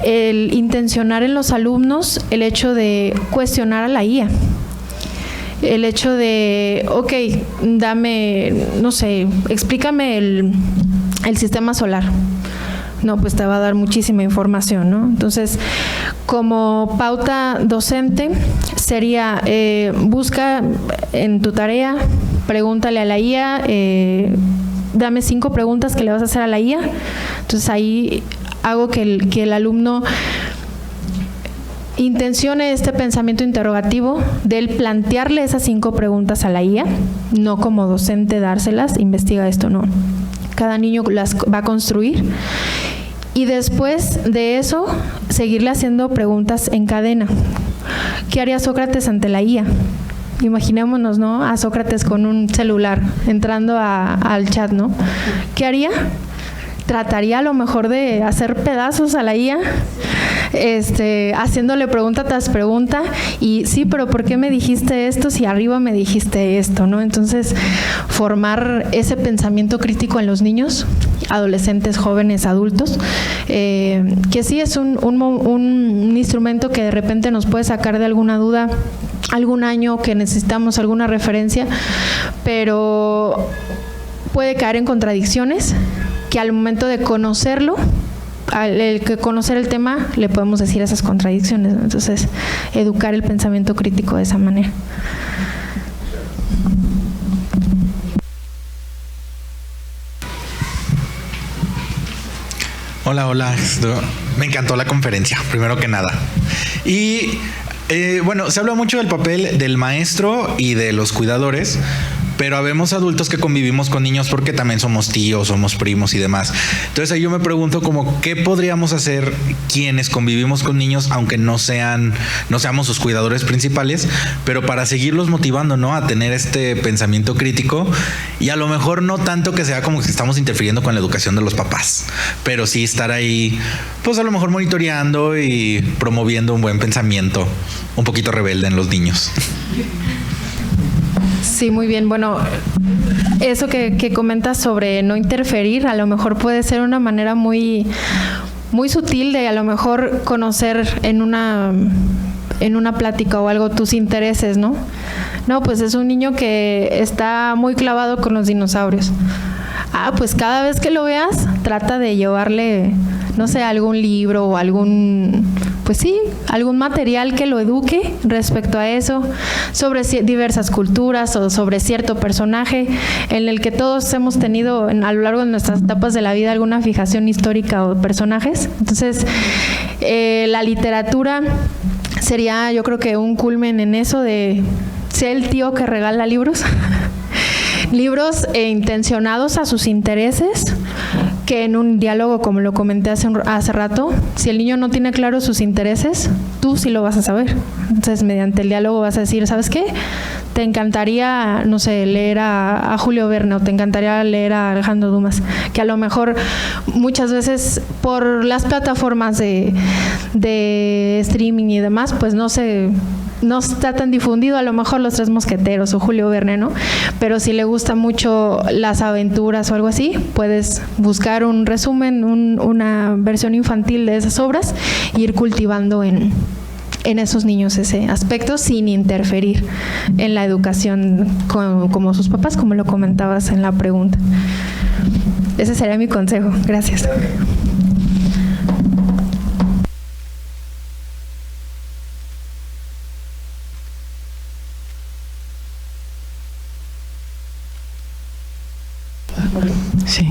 el intencionar en los alumnos el hecho de cuestionar a la IA. El hecho de, ok, dame, no sé, explícame el sistema solar. No, pues te va a dar muchísima información, ¿no? Entonces, como pauta docente sería, busca en tu tarea, pregúntale a la IA, dame 5 preguntas que le vas a hacer a la IA. Entonces ahí hago que el alumno intencione este pensamiento interrogativo de él plantearle esas 5 preguntas a la IA, no como docente dárselas, investiga esto, no. Cada niño las va a construir. Y después de eso, seguirle haciendo preguntas en cadena. ¿Qué haría Sócrates ante la IA? Imaginémonos, ¿no? A Sócrates con un celular entrando al chat, ¿no? ¿Qué haría? Trataría a lo mejor de hacer pedazos a la IA, haciéndole pregunta tras pregunta, y sí, pero ¿por qué me dijiste esto si arriba me dijiste esto, ¿no? Entonces, formar ese pensamiento crítico en los niños, adolescentes, jóvenes, adultos, que sí es un instrumento que de repente nos puede sacar de alguna duda, algún año que necesitamos alguna referencia, pero puede caer en contradicciones que al momento de conocerlo, al conocer el tema, le podemos decir esas contradicciones, ¿no? Entonces, educar el pensamiento crítico de esa manera. Hola. Me encantó la conferencia, primero que nada. Y bueno, se habla mucho del papel del maestro y de los cuidadores, pero habemos adultos que convivimos con niños porque también somos tíos, somos primos y demás. Entonces ahí yo me pregunto como ¿qué podríamos hacer quienes convivimos con niños, aunque no seamos sus cuidadores principales, pero para seguirlos motivando, ¿no?, a tener este pensamiento crítico? Y a lo mejor no tanto que sea como que estamos interfiriendo con la educación de los papás, pero sí estar ahí, pues a lo mejor monitoreando y promoviendo un buen pensamiento un poquito rebelde en los niños. Sí, muy bien. Bueno, eso que comentas sobre no interferir, a lo mejor puede ser una manera muy muy sutil de a lo mejor conocer en una plática o algo tus intereses, ¿no? No, pues es un niño que está muy clavado con los dinosaurios. Pues cada vez que lo veas, trata de llevarle, no sé, algún libro o algún material que lo eduque respecto a eso, sobre diversas culturas o sobre cierto personaje en el que todos hemos tenido a lo largo de nuestras etapas de la vida alguna fijación histórica o personajes. Entonces, la literatura sería, yo creo que un culmen en eso de ser el tío que regala libros. Libros intencionados a sus intereses, que en un diálogo, como lo comenté hace rato, si el niño no tiene claro sus intereses, tú sí lo vas a saber. Entonces, mediante el diálogo vas a decir, ¿sabes qué? Te encantaría, no sé, leer a Julio Verne, o te encantaría leer a Alejandro Dumas, que a lo mejor muchas veces por las plataformas de streaming y demás, pues no está tan difundido, a lo mejor Los Tres Mosqueteros o Julio Verne, ¿no? Pero si le gusta mucho las aventuras o algo así, puedes buscar un resumen, una versión infantil de esas obras e ir cultivando en esos niños ese aspecto sin interferir en la educación como sus papás, como lo comentabas en la pregunta. Ese sería mi consejo. Gracias. Sí.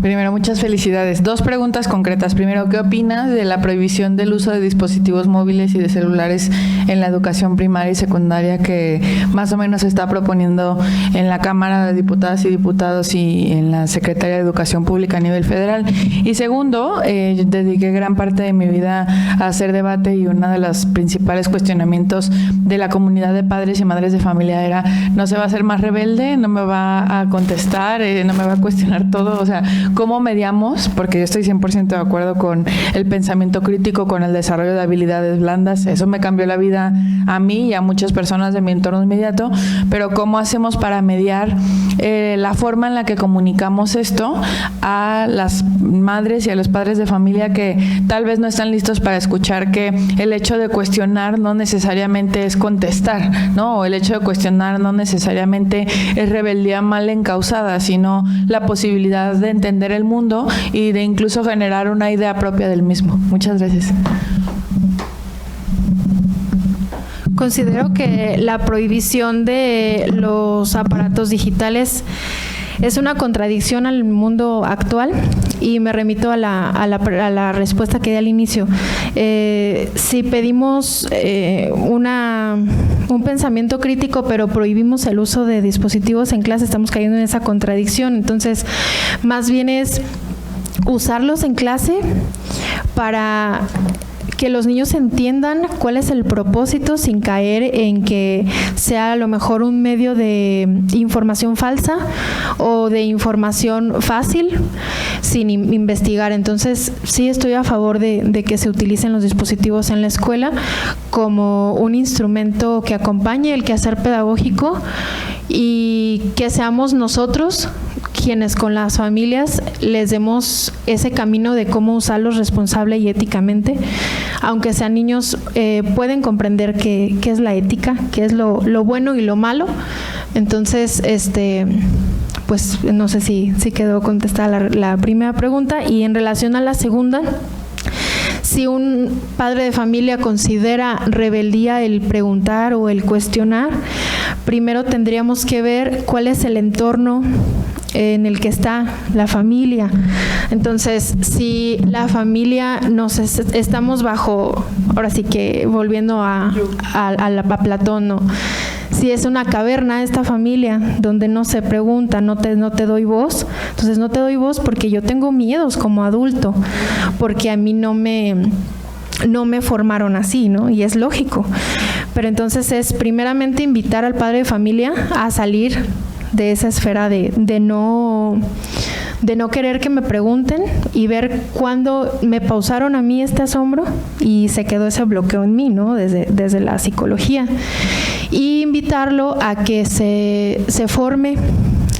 Primero, muchas felicidades. 2 preguntas concretas. Primero, ¿qué opinas de la prohibición del uso de dispositivos móviles y de celulares en la educación primaria y secundaria que más o menos se está proponiendo en la Cámara de Diputadas y Diputados y en la Secretaría de Educación Pública a nivel federal? Y segundo, yo dediqué gran parte de mi vida a hacer debate y uno de los principales cuestionamientos de la comunidad de padres y madres de familia era: ¿no se va a hacer más rebelde? ¿No me va a contestar? ¿No me va a cuestionar todo? O sea, ¿cómo mediamos? Porque yo estoy 100% de acuerdo con el pensamiento crítico, con el desarrollo de habilidades blandas. Eso me cambió la vida a mí y a muchas personas de mi entorno inmediato, pero ¿cómo hacemos para mediar la forma en la que comunicamos esto a las madres y a los padres de familia que tal vez no están listos para escuchar que el hecho de cuestionar no necesariamente es contestar, ¿no? O el hecho de cuestionar no necesariamente es rebeldía mal encausada, sino la posibilidad de entender el mundo y de incluso generar una idea propia del mismo. Muchas gracias. Considero que la prohibición de los aparatos digitales es una contradicción al mundo actual y me remito a la respuesta que di al inicio. Si pedimos un pensamiento crítico pero prohibimos el uso de dispositivos en clase, estamos cayendo en esa contradicción. Entonces, más bien es usarlos en clase para que los niños entiendan cuál es el propósito sin caer en que sea a lo mejor un medio de información falsa o de información fácil sin investigar. Entonces, sí estoy a favor de que se utilicen los dispositivos en la escuela como un instrumento que acompañe el quehacer pedagógico y que seamos nosotros quienes con las familias les demos ese camino de cómo usarlos responsable y éticamente. Aunque sean niños, pueden comprender qué es la ética, qué es lo bueno y lo malo. Entonces, pues no sé si quedó contestada la primera pregunta. Y en relación a la segunda, si un padre de familia considera rebeldía el preguntar o el cuestionar, primero tendríamos que ver cuál es el entorno en el que está la familia. Entonces, si la familia estamos bajo, ahora sí que volviendo a Platón, ¿no? Si es una caverna esta familia donde no se pregunta, no te doy voz, entonces no te doy voz porque yo tengo miedos como adulto, porque a mí no me formaron así, ¿no? Y es lógico. Pero entonces es primeramente invitar al padre de familia a salir de esa esfera de no querer que me pregunten y ver cuándo me pausaron a mí este asombro y se quedó ese bloqueo en mí, ¿no? Desde la psicología. Y invitarlo a que se forme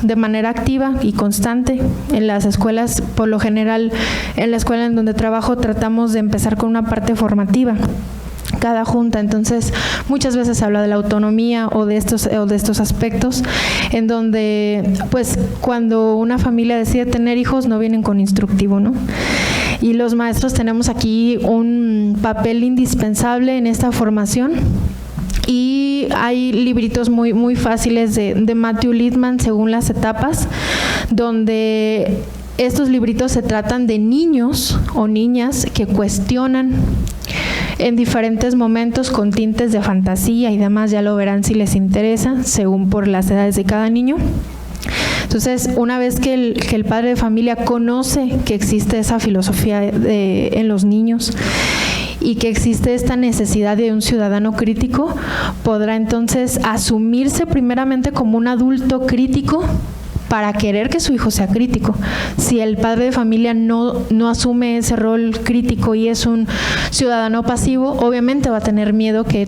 de manera activa y constante. En las escuelas, por lo general, en la escuela en donde trabajo tratamos de empezar con una parte formativa cada junta, entonces muchas veces se habla de la autonomía o de estos aspectos, en donde pues cuando una familia decide tener hijos no vienen con instructivo, ¿no? Y los maestros tenemos aquí un papel indispensable en esta formación. Y hay libritos muy fáciles de Matthew Littman según las etapas, donde estos libritos se tratan de niños o niñas que cuestionan en diferentes momentos con tintes de fantasía y demás, ya lo verán si les interesa, según por las edades de cada niño. Entonces, una vez que el padre de familia conoce que existe esa filosofía en los niños y que existe esta necesidad de un ciudadano crítico, podrá entonces asumirse primeramente como un adulto crítico para querer que su hijo sea crítico. Si el padre de familia no asume ese rol crítico y es un ciudadano pasivo, obviamente va a tener miedo que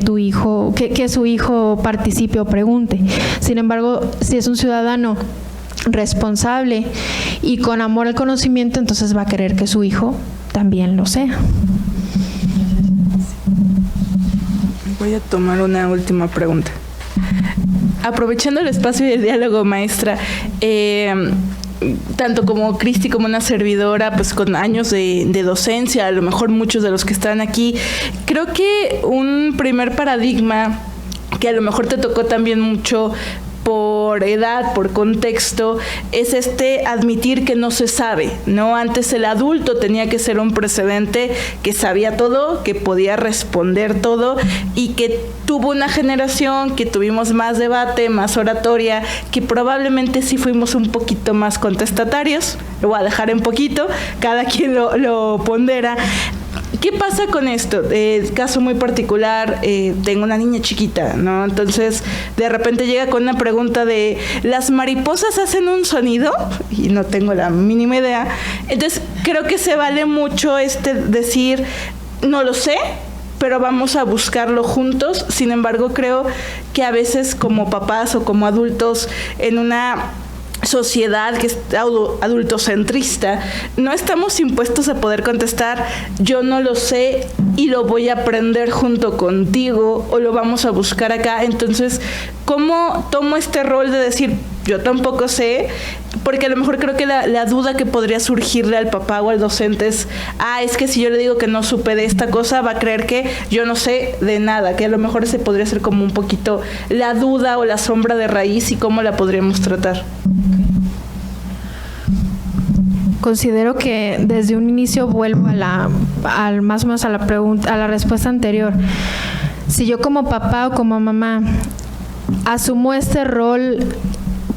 su hijo participe o pregunte. Sin embargo, si es un ciudadano responsable y con amor al conocimiento, entonces va a querer que su hijo también lo sea. Voy a tomar una última pregunta. Aprovechando el espacio y el diálogo, maestra, tanto como Cristi como una servidora, pues con años de docencia, a lo mejor muchos de los que están aquí, creo que un primer paradigma que a lo mejor te tocó también mucho por edad, por contexto, es admitir que no se sabe, ¿no? Antes el adulto tenía que ser un precedente que sabía todo, que podía responder todo y que tuvo una generación que tuvimos más debate, más oratoria, que probablemente sí fuimos un poquito más contestatarios. Lo voy a dejar en poquito, cada quien lo pondera. ¿Qué pasa con esto? Caso muy particular, tengo una niña chiquita, ¿no? Entonces, de repente llega con una pregunta de, ¿las mariposas hacen un sonido? Y no tengo la mínima idea. Entonces, creo que se vale mucho decir, no lo sé, pero vamos a buscarlo juntos. Sin embargo, creo que a veces como papás o como adultos en una sociedad que es adultocentrista, no estamos impuestos a poder contestar yo no lo sé y lo voy a aprender junto contigo o lo vamos a buscar acá. Entonces, ¿cómo tomo este rol de decir yo tampoco sé? Porque a lo mejor creo que la duda que podría surgirle al papá o al docente es que si yo le digo que no supe de esta cosa, va a creer que yo no sé de nada, que a lo mejor ese podría ser como un poquito la duda o la sombra de raíz y cómo la podríamos tratar. Considero que desde un inicio vuelvo más o menos a la pregunta, a la respuesta anterior. Si yo como papá o como mamá asumo este rol,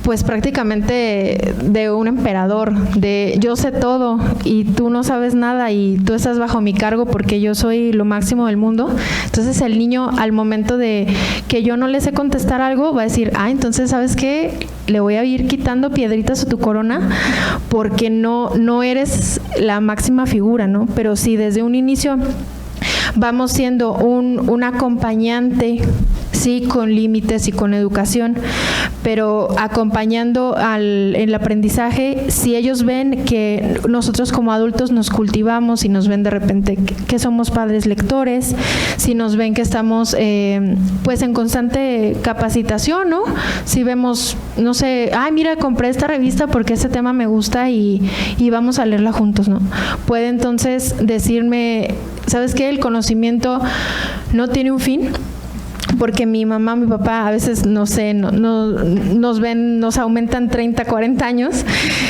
pues prácticamente de un emperador, de yo sé todo y tú no sabes nada y tú estás bajo mi cargo porque yo soy lo máximo del mundo, entonces el niño al momento de que yo no le sé contestar algo va a decir, entonces ¿sabes qué? Le voy a ir quitando piedritas a tu corona porque no eres la máxima figura, ¿no? Pero si desde un inicio vamos siendo un acompañante, sí, con límites y con educación, pero acompañando el aprendizaje, si ellos ven que nosotros como adultos nos cultivamos y nos ven de repente que somos padres lectores, si nos ven que estamos pues en constante capacitación, ¿no? Si vemos, no sé, mira, compré esta revista porque este tema me gusta y vamos a leerla juntos, ¿no? Puede entonces decirme, ¿sabes qué? El conocimiento no tiene un fin, porque mi mamá, mi papá a veces, no sé, nos ven, nos aumentan 30, 40 años,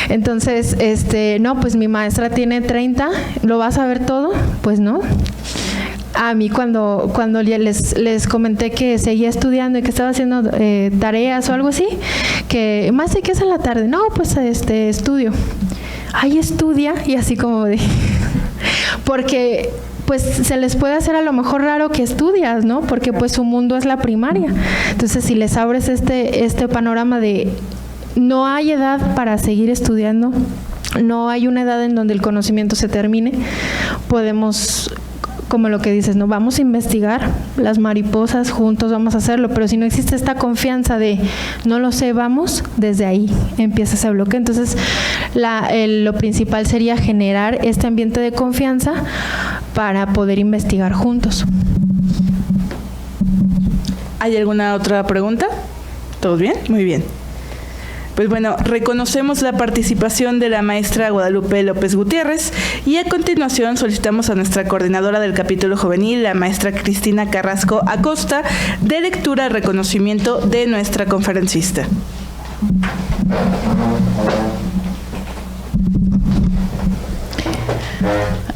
entonces, no, pues mi maestra tiene 30, ¿lo vas a ver todo? Pues no. A mí cuando les comenté que seguía estudiando y que estaba haciendo tareas o algo así, que más de qué es en la tarde, no, pues estudio. Estudia, y así como de porque pues se les puede hacer a lo mejor raro que estudias, ¿no? Porque pues su mundo es la primaria. Entonces, si les abres este panorama de no hay edad para seguir estudiando, no hay una edad en donde el conocimiento se termine, podemos como lo que dices, ¿no? Vamos a investigar las mariposas juntos, vamos a hacerlo, pero si no existe esta confianza de no lo sé, vamos, desde ahí empieza ese bloque. Entonces, lo principal sería generar este ambiente de confianza para poder investigar juntos. ¿Hay alguna otra pregunta? ¿Todos bien? Muy bien. Pues bueno, reconocemos la participación de la maestra Guadalupe López Gutiérrez y a continuación solicitamos a nuestra coordinadora del capítulo juvenil, la maestra Cristina Carrasco Acosta, de lectura y reconocimiento de nuestra conferencista.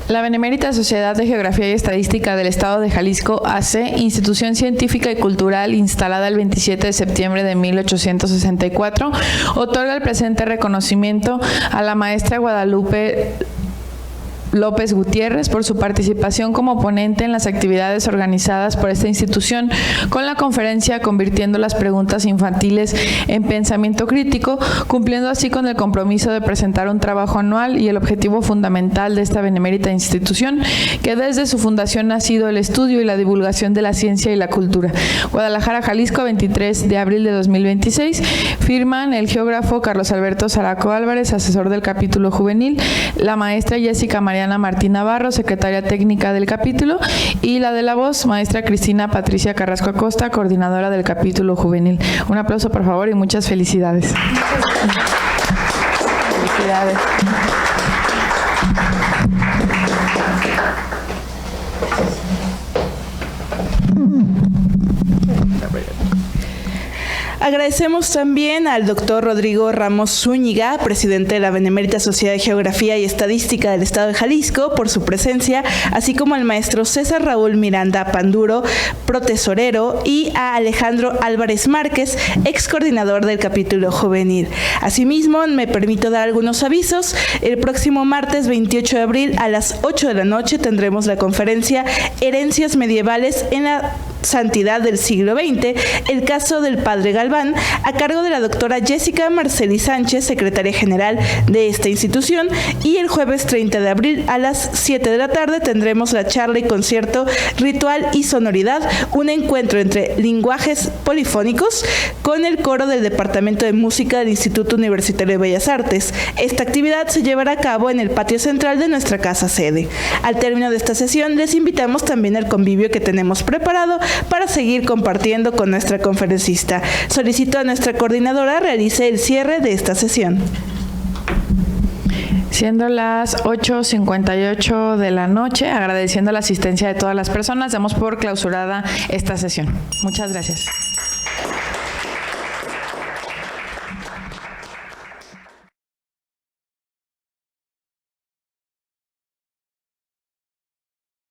La Benemérita Sociedad de Geografía y Estadística del Estado de Jalisco, AC, institución científica y cultural instalada el 27 de septiembre de 1864, otorga el presente reconocimiento a la maestra Guadalupe López Gutiérrez por su participación como ponente en las actividades organizadas por esta institución con la conferencia Convirtiendo las preguntas infantiles en pensamiento crítico, cumpliendo así con el compromiso de presentar un trabajo anual y el objetivo fundamental de esta benemérita institución, que desde su fundación ha sido el estudio y la divulgación de la ciencia y la cultura. Guadalajara, Jalisco, 23 de abril de 2026. Firman el geógrafo Carlos Alberto Zaraco Álvarez, asesor del capítulo juvenil, la maestra Jessica María Martín Navarro, secretaria técnica del capítulo, y la de la voz, maestra Cristina Patricia Carrasco Acosta, coordinadora del capítulo juvenil. Un aplauso, por favor, y muchas felicidades. Felicidades. Agradecemos también al doctor Rodrigo Ramos Zúñiga, presidente de la Benemérita Sociedad de Geografía y Estadística del Estado de Jalisco, por su presencia, así como al maestro César Raúl Miranda Panduro, protesorero, y a Alejandro Álvarez Márquez, ex coordinador del capítulo juvenil. Asimismo, me permito dar algunos avisos. El próximo martes 28 de abril a las 8 de la noche tendremos la conferencia Herencias Medievales en la Santidad del siglo XX, el caso del padre Galván, a cargo de la doctora Jessica Marceli Sánchez, secretaria general de esta institución, y el jueves 30 de abril a las 7 de la tarde tendremos la charla y concierto Ritual y Sonoridad, un encuentro entre lenguajes polifónicos con el coro del Departamento de Música del Instituto Universitario de Bellas Artes. Esta actividad se llevará a cabo en el patio central de nuestra casa sede. Al término de esta sesión les invitamos también al convivio que tenemos preparado para seguir compartiendo con nuestra conferencista. Solicito a nuestra coordinadora realice el cierre de esta sesión. Siendo las 8:58 de la noche, agradeciendo la asistencia de todas las personas, damos por clausurada esta sesión. Muchas gracias.